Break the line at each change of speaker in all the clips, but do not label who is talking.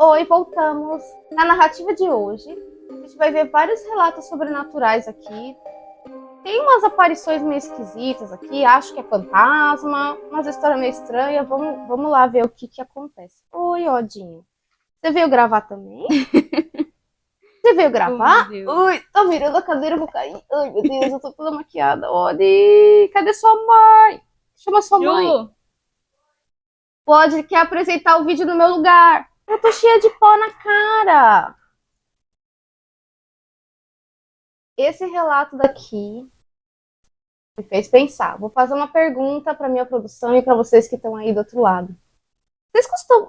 Oi, voltamos. Na narrativa de hoje, a gente vai ver vários relatos sobrenaturais aqui. Tem umas aparições meio esquisitas aqui, acho que é fantasma, umas histórias meio estranhas. Vamos lá ver o que acontece. Oi, Odinho. Você veio gravar também? Você veio gravar? Ui, tô virando a cadeira, vou cair. Ai, meu Deus, eu tô toda maquiada. Odi, cadê sua mãe? Chama sua mãe. Pode, quer apresentar o vídeo no meu lugar. Eu tô cheia de pó na cara. Esse relato daqui me fez pensar. Vou fazer uma pergunta para minha produção e para vocês que estão aí do outro lado. Vocês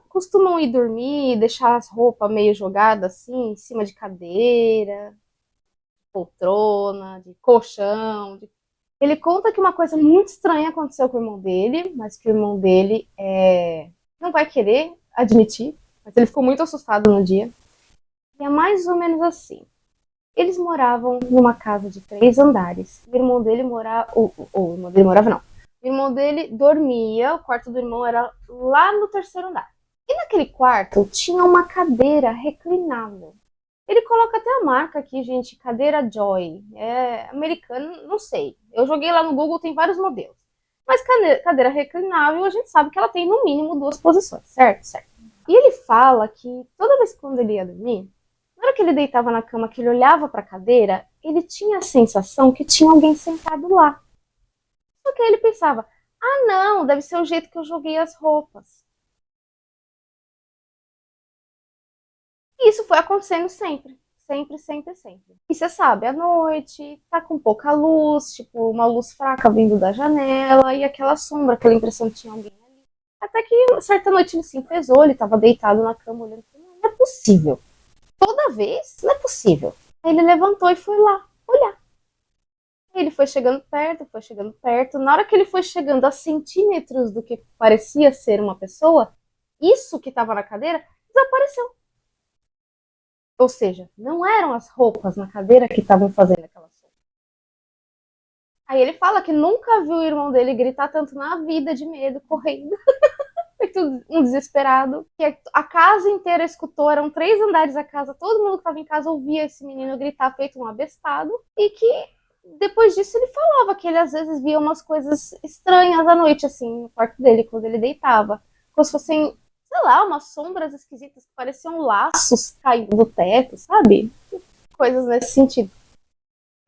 costumam ir dormir e deixar as roupas meio jogadas assim, em cima de cadeira, poltrona, de colchão? Ele conta que uma coisa muito estranha aconteceu com o irmão dele, mas que o irmão dele não vai querer admitir, mas ele ficou muito assustado no dia. E é mais ou menos assim. Eles moravam numa casa de 3 andares. O irmão dele morava. O irmão dele morava, não. O irmão dele dormia, o quarto do irmão era lá no 3º andar. E naquele quarto tinha uma cadeira reclinável. Ele coloca até a marca aqui, gente, cadeira Joy. É americano, não sei. Eu joguei lá no Google, tem vários modelos. Mas cadeira reclinável, a gente sabe que ela tem no mínimo 2 posições, certo? Certo. E ele fala que toda vez que quando ele ia dormir, na hora que ele deitava na cama, que ele olhava para a cadeira, ele tinha a sensação que tinha alguém sentado lá. Só que aí ele pensava, ah não, deve ser o jeito que eu joguei as roupas. E isso foi acontecendo sempre. Sempre, sempre, sempre. E você sabe, à noite, tá com pouca luz, tipo, uma luz fraca vindo da janela, e aquela sombra, aquela impressão que tinha alguém ali. Até que, certa noite, ele se enfesou, ele tava deitado na cama, olhando, não é possível. Toda vez, não é possível. Aí ele levantou e foi lá olhar. Ele foi chegando perto, foi chegando perto. Na hora que ele foi chegando a centímetros do que parecia ser uma pessoa, isso que estava na cadeira desapareceu. Ou seja, não eram as roupas na cadeira que estavam fazendo aquela sombra. Aí ele fala que nunca viu o irmão dele gritar tanto na vida de medo, correndo. Foi um desesperado. Que a casa inteira escutou, eram 3 andares a casa, todo mundo que estava em casa ouvia esse menino gritar feito um abestado. E que depois disso ele falava que ele às vezes via umas coisas estranhas à noite, assim, no quarto dele, quando ele deitava. Como se fossem, sei lá, umas sombras esquisitas que pareciam laços caindo do teto, sabe? Coisas nesse sentido.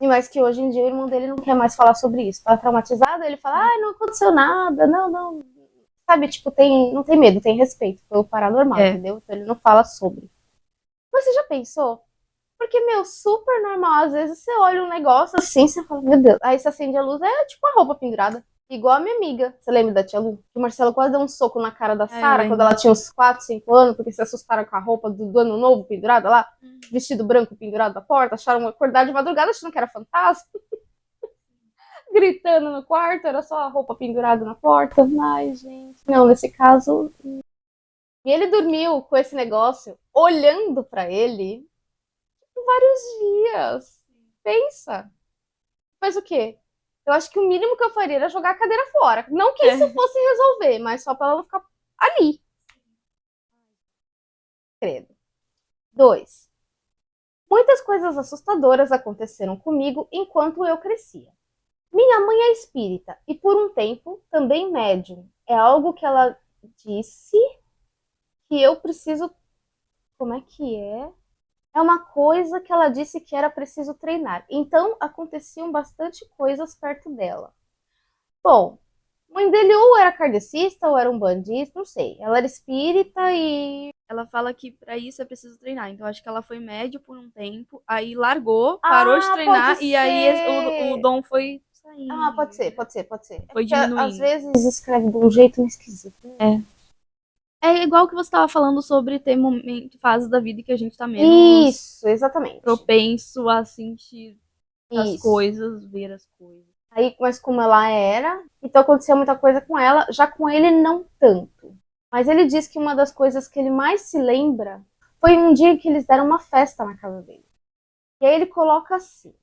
E mais que hoje em dia o irmão dele não quer mais falar sobre isso. Tá traumatizado, ele fala, não aconteceu nada, não. Sabe, tipo, não tem medo, tem respeito pelo paranormal, entendeu? Então ele não fala sobre. Mas você já pensou? Porque, meu, super normal. Às vezes você olha um negócio assim, você fala, meu Deus. Aí você acende a luz, é tipo uma roupa pendurada. Igual a minha amiga. Você lembra da tia Lu? Que o Marcelo quase deu um soco na cara da Sara quando ela tinha uns 4, 5 anos, porque se assustaram com a roupa do ano novo pendurada lá. Vestido branco pendurado da porta. Acharam acordar de madrugada achando que era fantasma. Gritando no quarto, era só a roupa pendurada na porta. Ai, gente. Não, nesse caso. E ele dormiu com esse negócio olhando pra ele vários dias. Pensa. Mas o quê? Eu acho que o mínimo que eu faria era jogar a cadeira fora. Não que isso fosse resolver, mas só pra ela não ficar ali. Credo. 2. Muitas coisas assustadoras aconteceram comigo enquanto eu crescia. Minha mãe é espírita e por um tempo também médium. É algo que ela disse que eu preciso. Como é que é? É uma coisa que ela disse que era preciso treinar. Então aconteciam bastante coisas perto dela. Bom, a mãe dele ou era kardecista ou era um bandista, não sei. Ela era espírita e
ela fala que pra isso é preciso treinar. Então acho que ela foi médio por um tempo, aí largou, parou de treinar e aí o dom foi saindo.
Pode ser.
Foi diminuindo.
Às vezes escreve de um jeito esquisito.
É igual que você tava falando sobre ter fases da vida que a gente tá menos
Isso, exatamente.
propenso a sentir as coisas, ver as coisas.
Aí, mas como ela era, então aconteceu muita coisa com ela, já com ele não tanto. Mas ele diz que uma das coisas que ele mais se lembra foi um dia que eles deram uma festa na casa dele. E aí ele coloca assim: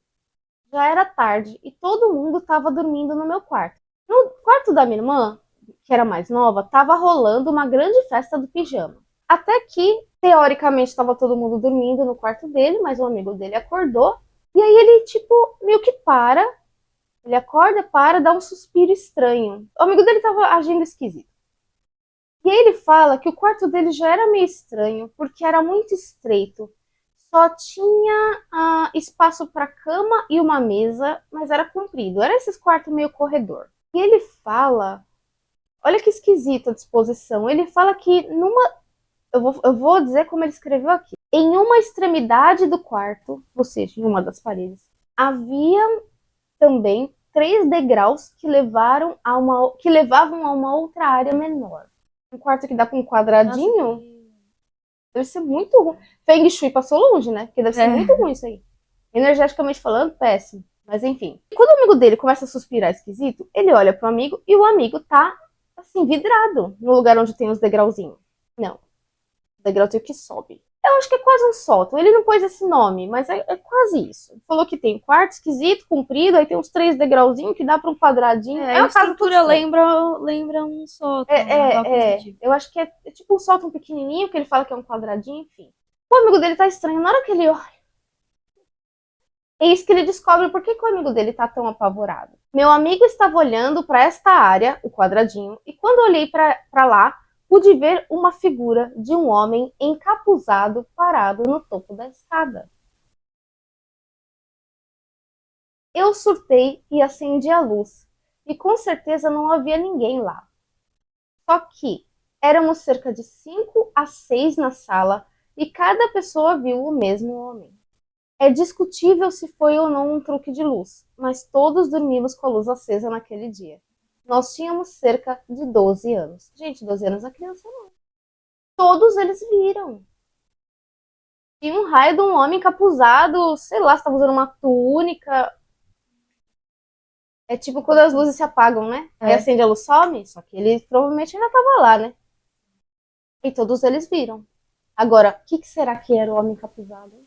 já era tarde e todo mundo estava dormindo no meu quarto. No quarto da minha irmã, que era mais nova, estava rolando uma grande festa do pijama. Até que, teoricamente, estava todo mundo dormindo no quarto dele, mas o amigo dele acordou. E aí ele, tipo, meio que para. Ele acorda, para, dá um suspiro estranho. O amigo dele estava agindo esquisito. E aí ele fala que o quarto dele já era meio estranho, porque era muito estreito. Só tinha espaço para cama e uma mesa, mas era comprido. Era esses quartos meio corredor. E ele fala, olha que esquisita a disposição. Ele fala que eu vou dizer como ele escreveu aqui. Em uma extremidade do quarto, ou seja, em uma das paredes, havia também 3 degraus que levavam a uma outra área menor. Um quarto que dá para um quadradinho.
Nossa,
Deve ser muito ruim. Feng Shui passou longe, né? Porque deve ser muito ruim isso aí. Energeticamente falando, péssimo. Mas enfim. Quando o amigo dele começa a suspirar esquisito, ele olha pro amigo e o amigo tá, assim, vidrado no lugar onde tem os degrauzinhos. Não. O degrauzinho que sobe. Eu acho que é quase um sótão. Ele não pôs esse nome, mas é quase isso. Ele falou que tem um quarto esquisito, comprido, aí tem uns 3 degrauzinhos que dá pra um quadradinho.
a
uma casa
estrutura
toda estranha.
lembra um sótão, alguma coisa do tipo.
Eu acho que é tipo um sótão pequenininho, que ele fala que é um quadradinho, enfim. O amigo dele tá estranho. Na hora que ele olha, eis que ele descobre por que o amigo dele tá tão apavorado. Meu amigo estava olhando para esta área, o quadradinho, e quando olhei para lá, pude ver uma figura de um homem encapuzado parado no topo da escada. Eu surtei e acendi a luz, e com certeza não havia ninguém lá. Só que éramos cerca de 5 a 6 na sala e cada pessoa viu o mesmo homem. É discutível se foi ou não um truque de luz, mas todos dormimos com a luz acesa naquele dia. Nós tínhamos cerca de 12 anos. Gente, 12 anos é criança não. Todos eles viram. Tinha um raio de um homem encapuzado, sei lá, estava usando uma túnica. É tipo quando as luzes se apagam, né? Aí acende a luz, some, só que ele provavelmente ainda estava lá, né? E todos eles viram. Agora, o que será que era o homem encapuzado? O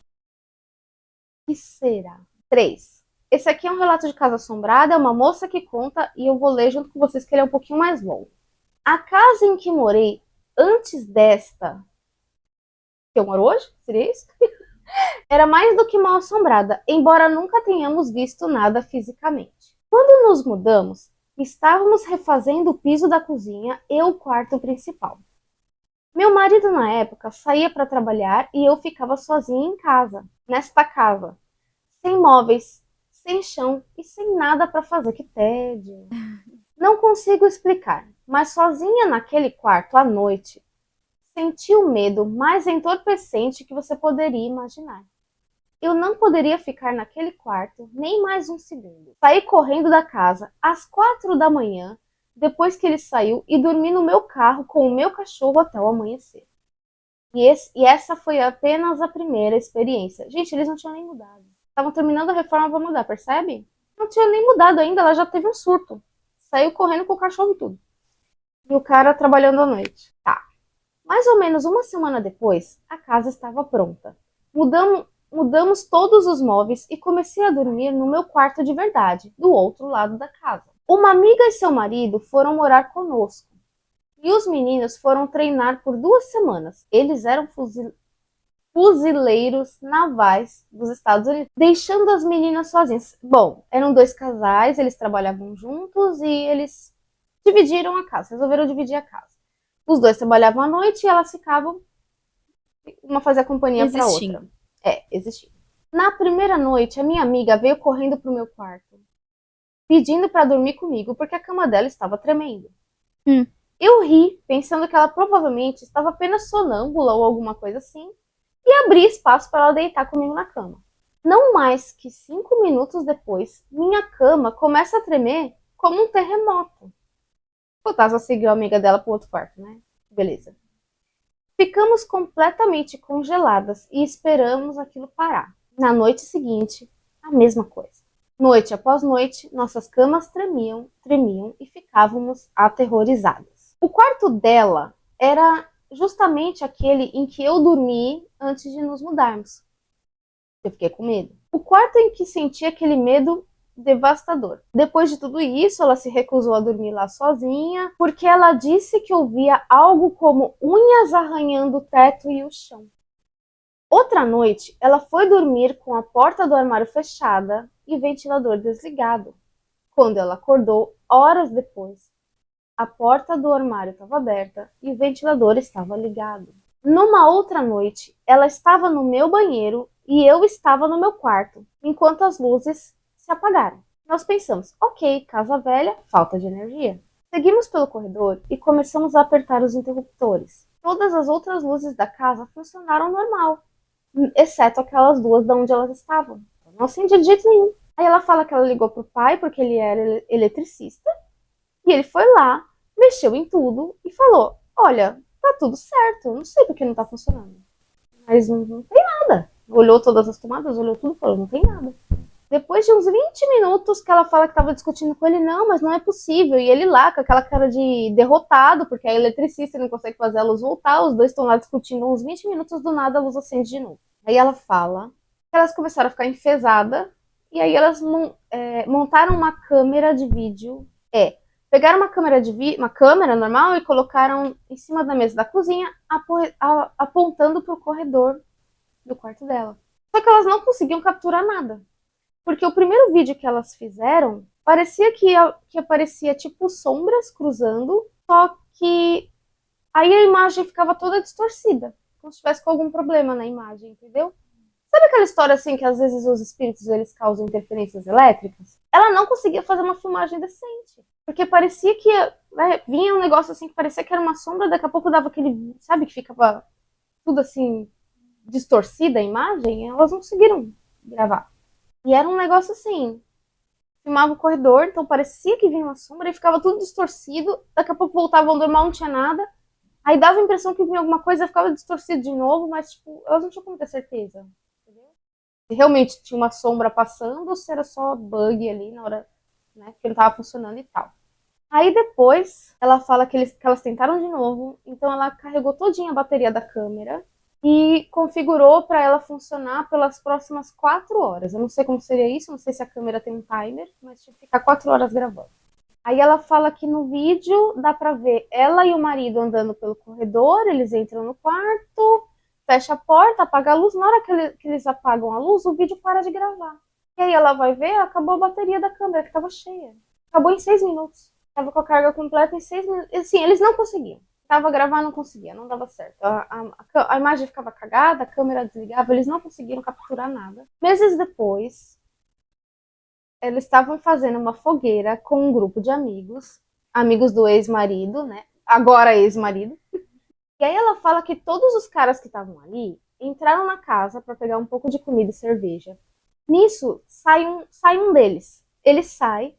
que será? 3. Esse aqui é um relato de casa assombrada, é uma moça que conta e eu vou ler junto com vocês que ele é um pouquinho mais longo. A casa em que morei antes desta, que eu moro hoje, seria isso? Era mais do que mal assombrada, embora nunca tenhamos visto nada fisicamente. Quando nos mudamos, estávamos refazendo o piso da cozinha e o quarto principal. Meu marido, na época, saía para trabalhar e eu ficava sozinha em casa, nesta casa, sem móveis, sem chão e sem nada para fazer. Que tédio. Não consigo explicar, mas sozinha naquele quarto à noite, senti o medo mais entorpecente que você poderia imaginar. Eu não poderia ficar naquele quarto nem mais um segundo. Saí correndo da casa às 4 da manhã, depois que ele saiu, e dormi no meu carro com o meu cachorro até o amanhecer. E essa foi apenas a primeira experiência. Gente, eles não tinham nem mudado. Estavam terminando a reforma para mudar, percebe? Não tinha nem mudado ainda, ela já teve um surto. Saiu correndo com o cachorro e tudo. E o cara trabalhando à noite. Tá. Mais ou menos uma semana depois, a casa estava pronta. Mudamos todos os móveis e comecei a dormir no meu quarto de verdade, do outro lado da casa. Uma amiga e seu marido foram morar conosco. E os meninos foram treinar por 2 semanas. Eles eram fuzileiros navais dos Estados Unidos, deixando as meninas sozinhas. Bom, eram 2 casais, eles trabalhavam juntos e eles dividiram a casa, resolveram dividir a casa. Os 2 trabalhavam à noite e elas ficavam, uma fazia companhia para outra. Existindo. Na primeira noite, a minha amiga veio correndo pro meu quarto, pedindo para dormir comigo, porque a cama dela estava tremendo. Eu ri, pensando que ela provavelmente estava apenas sonâmbula ou alguma coisa assim, e abri espaço para ela deitar comigo na cama. Não mais que 5 minutos depois, minha cama começa a tremer como um terremoto. O fantasma seguiu a amiga dela pro outro quarto, né? Beleza. Ficamos completamente congeladas e esperamos aquilo parar. Na noite seguinte, a mesma coisa. Noite após noite, nossas camas tremiam e ficávamos aterrorizadas. O quarto dela era justamente aquele em que eu dormi antes de nos mudarmos. Eu fiquei com medo. O quarto em que senti aquele medo devastador. Depois de tudo isso, ela se recusou a dormir lá sozinha, porque ela disse que ouvia algo como unhas arranhando o teto e o chão. Outra noite, ela foi dormir com a porta do armário fechada e o ventilador desligado. Quando ela acordou, horas depois, a porta do armário estava aberta e o ventilador estava ligado. Numa outra noite, ela estava no meu banheiro e eu estava no meu quarto, enquanto as luzes se apagaram. Nós pensamos, ok, casa velha, falta de energia. Seguimos pelo corredor e começamos a apertar os interruptores. Todas as outras luzes da casa funcionaram normal, exceto aquelas duas de onde elas estavam. Não acendia de jeito nenhum. Aí ela fala que ela ligou pro pai porque ele era eletricista e ele foi lá, mexeu em tudo e falou, olha, tá tudo certo, não sei porque não tá funcionando. Mas não tem nada. Olhou todas as tomadas, olhou tudo e falou, não tem nada. Depois de uns 20 minutos que ela fala que tava discutindo com ele, não, mas não é possível. E ele lá, com aquela cara de derrotado, porque é eletricista e não consegue fazer a luz voltar, os dois estão lá discutindo uns 20 minutos, do nada a luz acende de novo. Aí ela fala que elas começaram a ficar enfesadas, e aí elas montaram uma câmera de vídeo. Pegaram uma câmera normal e colocaram em cima da mesa da cozinha, apontando para o corredor do quarto dela. Só que elas não conseguiam capturar nada. Porque o primeiro vídeo que elas fizeram, parecia que aparecia tipo sombras cruzando, só que aí a imagem ficava toda distorcida, como se tivesse com algum problema na imagem, entendeu? Sabe aquela história assim que às vezes os espíritos eles causam interferências elétricas? Ela não conseguia fazer uma filmagem decente. Porque parecia que vinha um negócio assim que parecia que era uma sombra, daqui a pouco dava aquele, sabe, que ficava tudo assim distorcida a imagem, elas não conseguiram gravar. E era um negócio assim, filmava o corredor, então parecia que vinha uma sombra e ficava tudo distorcido, daqui a pouco voltava ao normal, não tinha nada. Aí dava a impressão que vinha alguma coisa, ficava distorcido de novo, mas tipo, elas não tinham como ter certeza. Se realmente tinha uma sombra passando ou se era só bug ali na hora, né, que não estava funcionando e tal. Aí depois ela fala que elas tentaram de novo, então ela carregou todinha a bateria da câmera e configurou para ela funcionar pelas próximas 4 horas. Eu não sei como seria isso, não sei se a câmera tem um timer, mas tinha que ficar 4 horas gravando. Aí ela fala que no vídeo dá pra ver ela e o marido andando pelo corredor, eles entram no quarto, fecha a porta, apaga a luz. Na hora que eles apagam a luz, o vídeo para de gravar. E aí ela vai ver, acabou a bateria da câmera, que estava cheia. Acabou em 6 minutos. Tava com a carga completa em 6 minutos. Assim, eles não conseguiam. Tava gravando, não conseguia, não dava certo. A imagem ficava cagada, a câmera desligava, eles não conseguiram capturar nada. Meses depois, eles estavam fazendo uma fogueira com um grupo de amigos, amigos do ex-marido, né? Agora ex-marido. E aí ela fala que todos os caras que estavam ali entraram na casa para pegar um pouco de comida e cerveja. Nisso, sai um deles. Ele sai,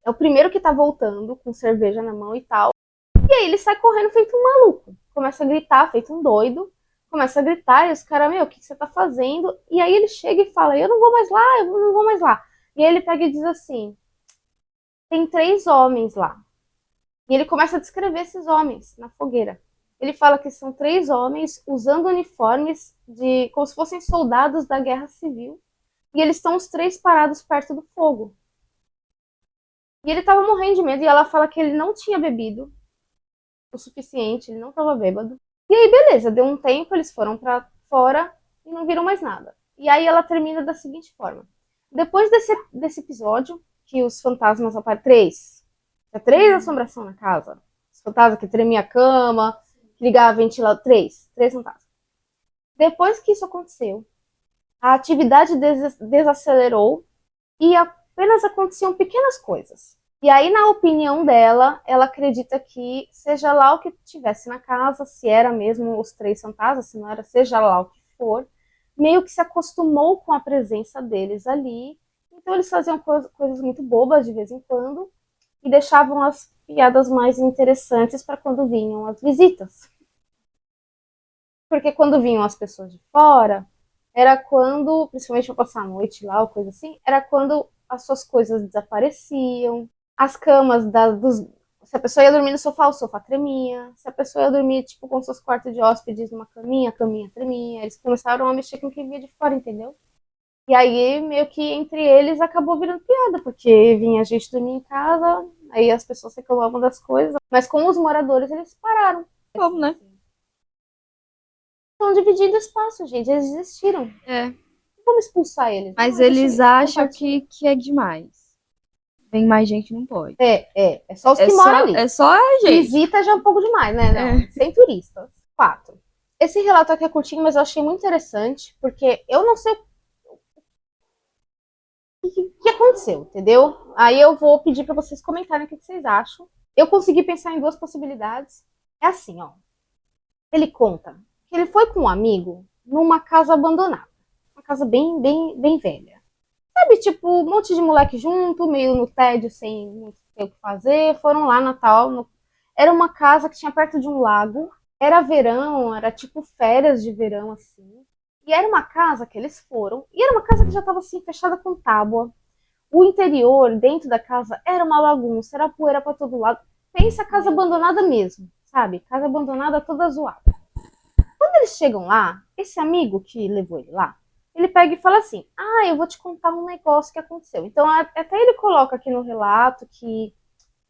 é o primeiro que tá voltando, com cerveja na mão e tal. E aí ele sai correndo feito um maluco. Começa a gritar, feito um doido. Começa a gritar e os caras, meu, o que você tá fazendo? E aí ele chega e fala, eu não vou mais lá, eu não vou mais lá. E aí ele pega e diz assim, tem 3 homens lá. E ele começa a descrever esses homens na fogueira. Ele fala que são 3 homens usando uniformes como se fossem soldados da Guerra Civil. E eles estão os 3 parados perto do fogo. E ele tava morrendo de medo e ela fala que ele não tinha bebido o suficiente, ele não tava bêbado. E aí, beleza, deu um tempo, eles foram pra fora e não viram mais nada. E aí ela termina da seguinte forma. Depois desse episódio, que os fantasmas aparecem, 3 assombração na casa. Os fantasmas que tremia a cama, que ligava ventilador, 3 fantasmas. Depois que isso aconteceu, a atividade desacelerou e apenas aconteciam pequenas coisas. E aí, na opinião dela, ela acredita que seja lá o que tivesse na casa, se era mesmo os 3 fantasmas, se não era, seja lá o que for, meio que se acostumou com a presença deles ali. Então eles faziam coisas muito bobas de vez em quando e deixavam as piadas mais interessantes para quando vinham as visitas. Porque quando vinham as pessoas de fora, era quando, principalmente para passar a noite lá ou coisa assim, era quando as suas coisas desapareciam, as camas se a pessoa ia dormir no sofá, o sofá tremia. Se a pessoa ia dormir, tipo, com seus quartos de hóspedes numa caminha, a caminha tremia. Eles começaram a mexer com quem vinha de fora, entendeu? E aí, meio que entre eles, acabou virando piada, porque vinha gente dormir em casa, aí as pessoas reclamavam das coisas. Mas com os moradores, eles pararam.
Como, né?
Estão dividindo espaço, gente. Eles desistiram.
É.
Vamos expulsar eles.
Mas
Não, a
eles
gente
acham
compartilha.
que é demais. Vem mais gente, não pode.
É só os que moram ali.
É só a gente.
Visita já é um pouco demais, né? Não,
É.
sem turistas. 4. Esse relato aqui é curtinho, mas eu achei muito interessante, porque eu não sei o que aconteceu, entendeu? Aí eu vou pedir para vocês comentarem o que vocês acham. Eu consegui pensar em 2 possibilidades. É assim, ó. Ele conta que ele foi com um amigo numa casa abandonada. Uma casa bem velha. Sabe, tipo, um monte de moleque junto, meio no tédio, sem muito ter o que fazer. Foram lá, Natal. Era uma casa que tinha perto de um lago. Era verão, era tipo férias de verão, assim. E era uma casa que eles foram. E era uma casa que já estava assim, fechada com tábua. O interior, dentro da casa, era uma bagunça, era poeira pra todo lado. Pensa casa abandonada mesmo, sabe? Casa abandonada toda zoada. Quando eles chegam lá, esse amigo que levou ele lá, ele pega e fala assim: Ah, eu vou te contar um negócio que aconteceu. Então, até ele coloca aqui no relato que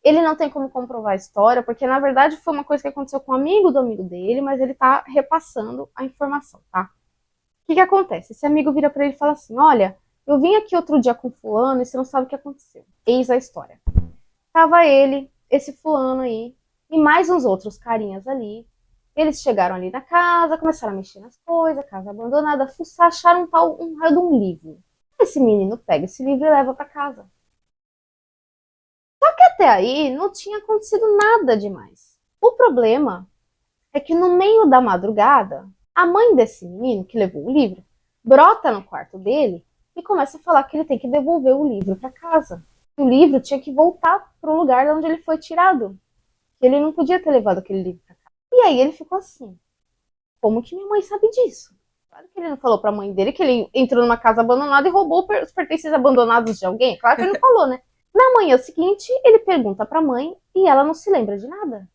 ele não tem como comprovar a história, porque na verdade foi uma coisa que aconteceu com um amigo do amigo dele, mas ele tá repassando a informação, tá? O que que acontece? Esse amigo vira pra ele e fala assim: Olha, eu vim aqui outro dia com fulano e você não sabe o que aconteceu. Eis a história. Tava ele, esse fulano aí, e mais uns outros carinhas ali. Eles chegaram ali na casa, começaram a mexer nas coisas, casa abandonada, fuçar, acharam um raio de um livro. Esse menino pega esse livro e leva pra casa. Só que até aí não tinha acontecido nada demais. O problema é que no meio da madrugada, a mãe desse menino, que levou o livro, brota no quarto dele e começa a falar que ele tem que devolver o livro para casa. O livro tinha que voltar para o lugar de onde ele foi tirado. Ele não podia ter levado aquele livro para casa. E aí ele ficou assim: como que minha mãe sabe disso? Claro que ele não falou para a mãe dele que ele entrou numa casa abandonada e roubou os pertences abandonados de alguém. Claro que ele não falou, né? Na manhã seguinte, ele pergunta para a mãe e ela não se lembra de nada.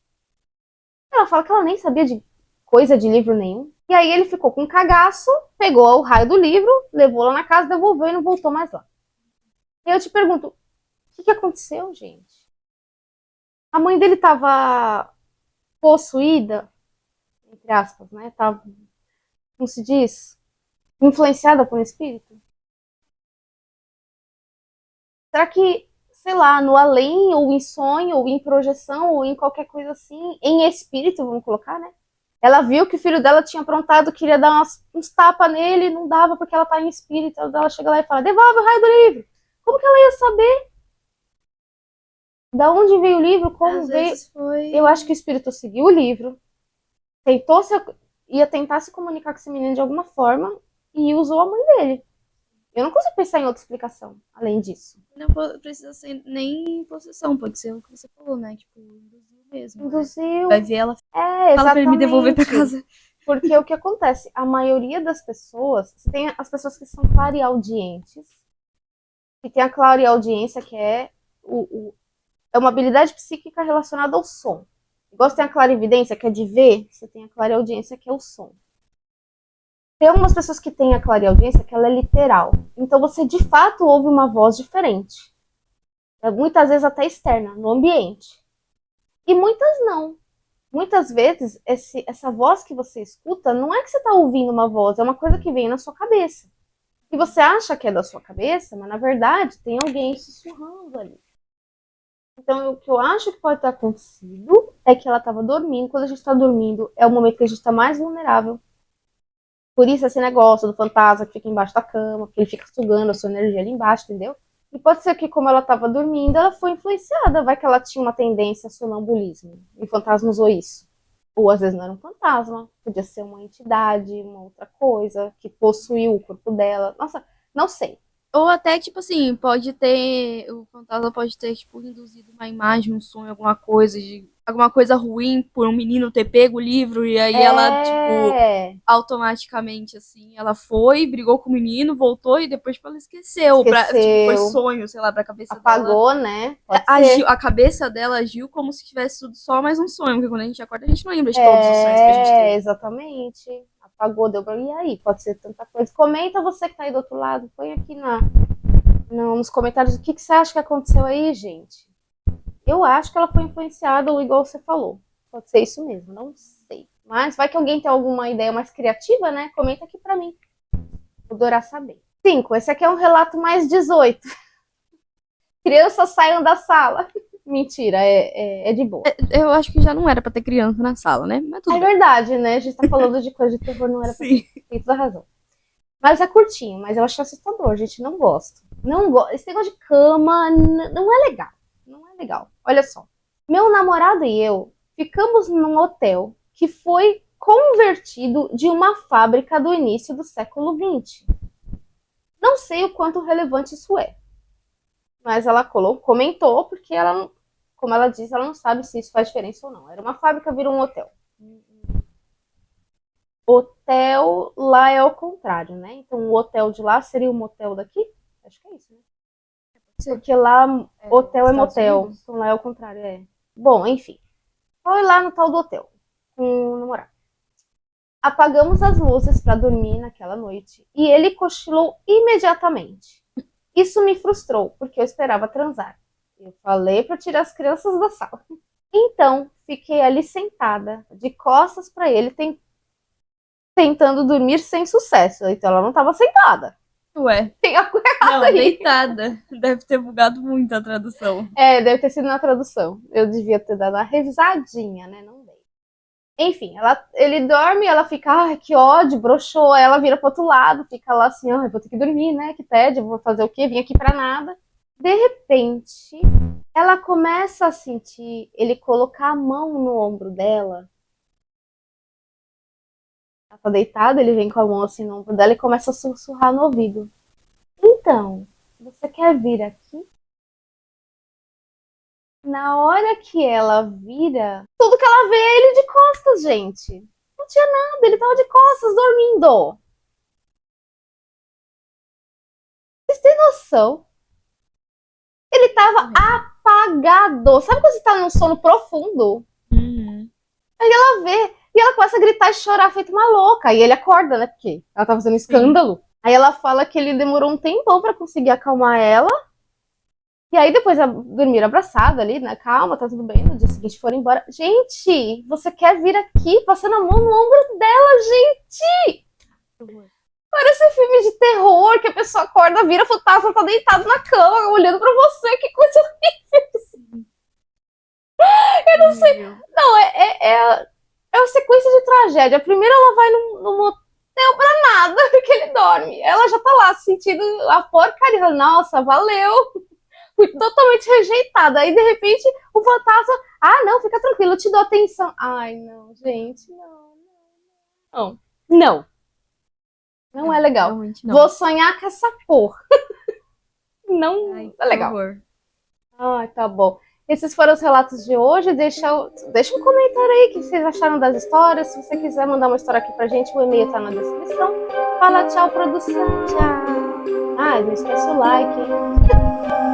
Ela fala que ela nem sabia de coisa de livro nenhum. E aí ele ficou com um cagaço, pegou o raio do livro, levou lá na casa, devolveu e não voltou mais lá. E eu te pergunto, o que aconteceu, gente? A mãe dele tava possuída, entre aspas, né? Tava, como se diz, influenciada por um espírito? Será que, sei lá, no além, ou em sonho, ou em projeção, ou em qualquer coisa assim, em espírito, vamos colocar, né? Ela viu que o filho dela tinha aprontado, queria dar uns tapas nele, não dava porque ela tá em espírito. Ela chega lá e fala: devolve o raio do livro. Como que ela ia saber? Da onde veio o livro? Como
Às
veio?
vezes foi.
Eu acho que o espírito seguiu o livro, tentou se, ia tentar se comunicar com esse menino de alguma forma e usou a mãe dele. Eu não consigo pensar em outra explicação além disso.
Não precisa ser nem possessão, pode ser o que você falou, né? Tipo, induzir mesmo.
Induziu.
Vai ver ela.
É,
Fala pra ele me devolver pra
exatamente.
casa.
Porque o que acontece? A maioria das pessoas, você tem as pessoas que são clareaudientes, e tem a clareaudiência que é é uma habilidade psíquica relacionada ao som. Igual você tem a clarividência, que é de ver, você tem a clareaudiência, que é o som. Tem algumas pessoas que têm a clareaudiência, que ela é literal. Então você de fato ouve uma voz diferente. Muitas vezes até externa, no ambiente. E muitas não. Muitas vezes, essa voz que você escuta, não é que você está ouvindo uma voz, é uma coisa que vem na sua cabeça. E você acha que é da sua cabeça, mas na verdade tem alguém sussurrando ali. Então, o que eu acho que pode ter acontecido é que ela estava dormindo. Quando a gente está dormindo, é o momento que a gente está mais vulnerável. Por isso, esse negócio do fantasma que fica embaixo da cama, que ele fica sugando a sua energia ali embaixo, entendeu? E pode ser que, como ela estava dormindo, ela foi influenciada. Vai que ela tinha uma tendência a sonambulismo. E o fantasma usou isso. Ou às vezes não era um fantasma, podia ser uma entidade, uma outra coisa, que possuiu o corpo dela. Nossa, não sei.
Ou até, tipo assim, pode ter. O fantasma pode ter, tipo, induzido uma imagem, um sonho, alguma coisa, de alguma coisa ruim por um menino ter pego o livro e aí ela, tipo, automaticamente, assim, ela foi, brigou com o menino, voltou e depois, tipo, ela esqueceu. Tipo, foi sonho, sei lá, pra cabeça
apagou,
dela.
né? Pode ser.
A cabeça dela agiu como se tivesse sido só mais um sonho, porque quando a gente acorda, a gente não lembra de todos os sonhos que a gente teve.
Exatamente. pagou, deu pra... E aí? Pode ser tanta coisa. Comenta você que tá aí do outro lado. Põe aqui nos comentários o que você acha que aconteceu aí, gente. Eu acho que ela foi influenciada, ou igual você falou. Pode ser isso mesmo, não sei. Mas vai que alguém tem alguma ideia mais criativa, né? Comenta aqui pra mim. Vou adorar saber. 5. Esse aqui é um relato mais 18. Crianças saiam da sala. Mentira, é de boa.
Eu acho que já não era pra ter criança na sala, né? Mas tudo
É
bem.
verdade, né? A gente tá falando de coisa de terror, não era pra ter. Tem toda a razão. Mas é curtinho, mas eu acho assustador, gente. Não gosto. Não gosto. Esse negócio de cama não é legal. Não é legal. Olha só. Meu namorado e eu ficamos num hotel que foi convertido de uma fábrica do início do século XX. Não sei o quanto relevante isso é. Mas ela comentou porque ela, como ela disse, ela não sabe se isso faz diferença ou não. Era uma fábrica, virou um hotel. Hotel lá é o contrário, né? Então o hotel de lá seria o motel daqui? Acho que é isso, né? Porque lá hotel é motel. Então lá é o contrário, é. Bom, enfim. Foi lá no tal do hotel com o namorado. Apagamos as luzes para dormir naquela noite e ele cochilou imediatamente. Isso me frustrou, porque eu esperava transar. Eu falei para tirar as crianças da sala. Então, fiquei ali sentada, de costas para ele, tentando dormir sem sucesso. Então, ela não estava sentada.
Ué.
Tem algo errado
Não,
aí.
deitada. Deve ter bugado muito a tradução.
É, deve ter sido na tradução. Eu devia ter dado uma revisadinha, né? Não dei. Enfim, ele dorme, ela fica, ai, que ódio, broxou. Aí ela vira pro outro lado, fica lá assim, ai, vou ter que dormir, né? Que tédio, vou fazer o quê? Vim aqui pra nada. De repente, ela começa a sentir ele colocar a mão no ombro dela. Ela tá deitada, ele vem com a mão assim no ombro dela e começa a sussurrar no ouvido. Então, você quer vir aqui? Na hora que ela vira, tudo que ela vê é ele de costas, gente. Não tinha nada, ele tava de costas dormindo. Vocês têm noção? Ele tava apagado. Sabe quando você tá num sono profundo?
Uhum.
Aí ela vê, e ela começa a gritar e chorar feito uma louca. Aí ele acorda, né? Porque ela tá fazendo escândalo. Sim. Aí ela fala que ele demorou um tempão pra conseguir acalmar ela. E aí depois dormiram abraçado ali, né? Calma, tá tudo bem. No dia seguinte foram embora. Gente, você quer vir aqui passando a mão no ombro dela, gente? Parece filme de terror, que a pessoa acorda, vira fantasma, tá deitado na cama, olhando pra você. Que coisa horrível. Eu não sei. Não, é uma sequência de tragédia. Primeiro ela vai num motel pra nada, que ele dorme. Ela já tá lá sentindo a porcaria. Nossa, valeu. Fui totalmente rejeitada. Aí, de repente, o fantasma... Ah, não, fica tranquilo, eu te dou atenção. Ai, não, gente, não. Não é legal. Não. Vou sonhar com essa porra. Não é legal. Ai, tá bom. Esses foram os relatos de hoje. Deixa um comentário aí o que vocês acharam das histórias. Se você quiser mandar uma história aqui pra gente, o e-mail tá na descrição. Fala tchau, produção.
Tchau.
Ah, não esquece o like, hein?